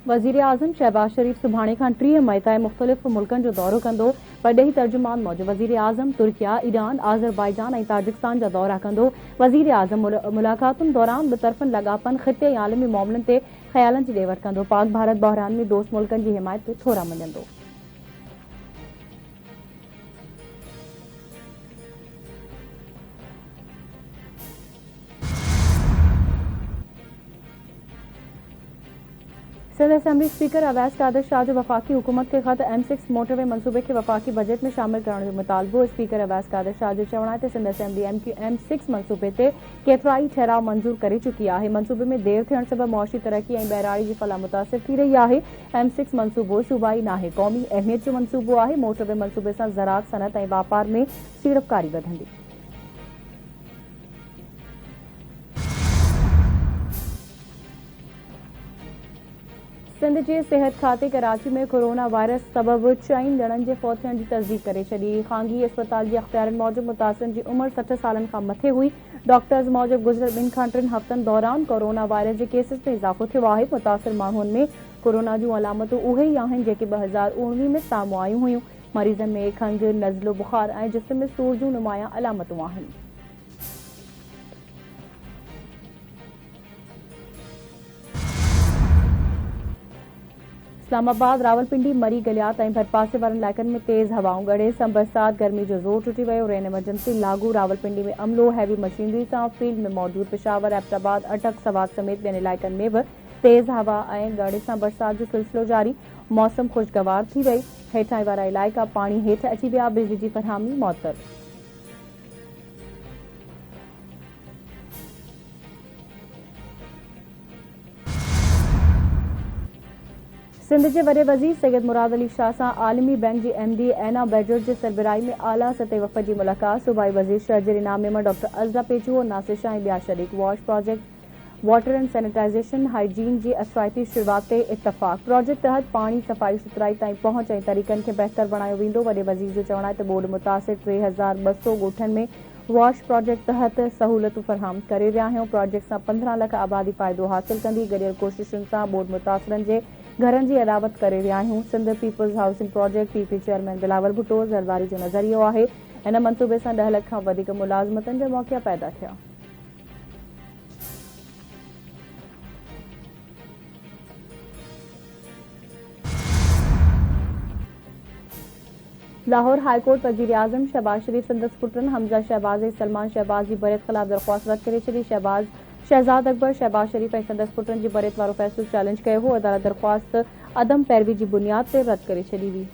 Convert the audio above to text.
वज़ीर आज़म शहबाज शरीफ सुभाणे खां 30 मई ताईं मुख़्तलिफ़ मुल्कनि जो दौरो कंदो। परॾेही तर्जुमान मौजूदु वज़ीर आज़म तुर्किया, ईरान, आज़रबाईजान ऐं ताजिकिस्तान जा दौरा कंदो। वज़ीर आज़म मुलाक़ातुनि दौरान ॿितरफ़नि लाॻापनि, ख़िते ऐं आलमी मामलनि ते ख़्यालनि जी ॾे वठि कंदो। पाक भारत बहरान में दोस्त मुल्कनि जी हिमायत ते थोरा मञंदो। सिंध असेंबली स्पीकर अवैस कादिर शाह जो वफ़ाक़ी हुकूमत के ख़त M6 मोटरवे मनसूबे के वफ़ाक़ी बजट में शामिल करण जो मुतालबो। स्पीकर अवैस कादिर शाह जो चवण आहे त सिंध असेंबली M6 मनसूबे ते केतिराई ठहराव मंज़ूर करे चुकी आहे। मनसूबे में देर थियण सबबि मुआशी तरक़ी ऐं बहिराड़ी जी फलाह मुतासिर थी रही आहे। M6 मनसूबो सूबाई नाहे, क़ौमी अहमियत जो मनसूबो आहे। मोटरवे मनसूबे सां ज़राअत, सनअत ऐं वापार में सीड़पकारी वधंदी। सिंध जे सिहत खाते कराची में कोरोना वायरस सबबि 4 ॼणनि जे फौत थियण जी तस्दीक करे छॾी। ख़ानगी अस्पताल जी अख़्तियारनि मूजिबि मुतासिरनि जी उमिरि 60 सालनि खां मथे हुई। डॉक्टर्स मूजिबि गुज़िरियल 2 खां 3 हफ़्तनि दौरान कोरोना वायरस जे केसिस में इज़ाफ़ो थियो आहे। मुतासिर माण्हुनि में कोरोना जूं अलामतूं उहे ई आहिनि जेके 2019 में साम्हूं आयूं हुयूं। मरीज़नि में खंघि, नज़लो बुख़ार ऐं जिस्म में सूर जूं नुमायां अलामतूं आहिनि। इस्लामाबाद, रावलपिंडी, मरी, गलियात ऐं भरपासे वारनि इलाइक़नि में तेज़ हवाऊं गड़े सां बरसात गर्मी जो ज़ोर टुटी वियो। रेन इमरजेंसी लागू। रावलपिंडी में अमलो हैवी मशीनरी सां फील्ड में मौजूदु। पेशावर, एबटाबाद, अटक, सवात समेत ॿियनि इलाइक़नि में बि तेज़ हवा ऐं गड़े सां बरसात जो सिलसिलो जारी। मौसम ख़ुशगवार थी वई। हेठां वारा इलाइक़ा पाणी हेठि अची विया। बिजली जी फ़रहामी मुअत्तल। सिंध जे वॾे वज़ीर सैयद मुराद अली शाह सां आलमी बैंक जी MD ऐना बैजर जे सरबराही में आला सतह वफ़द जी मुलाक़ात। सूबाई वज़ीर शहर जे इनाम में डॉक्टर अज़रा पेचूहो, नासिर शाह ऐं ॿिया शरीक। वॉश project, water and sanitisation, hygiene जी असराइती शुरूआत ते इत्तफ़ाक़। प्रोजेक्ट तहत पाणी, सफ़ाई सुथराई ताईं पहुच ऐं तरीक़नि खे बहितर बणायो वेंदो। वॾे वज़ीर जो चवणु आहे त बोर्ड मुतासिर 3200 ॻोठनि में वॉश प्रोजेक्ट तहत सहूलियतूं फ़राहम करे रहिया आहियूं। प्रोजेक्ट सां 15 लख आबादी फ़ाइदो हासिल कंदी। गॾियल कोशिशुनि सां बोर्ड मुतासिरनि जे घरनि जी अदावत करे रहिया आहियूं। Sindh peoples housing project PP chairman Bilawal Bhutto Zardari जो नज़रियो आहे। इन मनसूबे सां 10 लख खां वधीक मुलाज़मतनि जा मौक़िया पैदा थिया। लाहौर हाईकोर्ट वज़ीर आज़म शहबाज शरीफ संदसि पुटनि हमज़ा शहबाज ऐं सलमान शहबाज जी बरियत ख़िलाफ़ दरख़्वास्त रद्द करे छॾी। शहज़ाद अकबर शहबाज शरीफ ऐं संदसि पुटनि जी बरियत वारो फ़ैसिलो चैलेंज कयो हो। अदालत दरख़्वास्त अदम पैरवी जी बुनियाद ते रद्द करे छॾी हुई।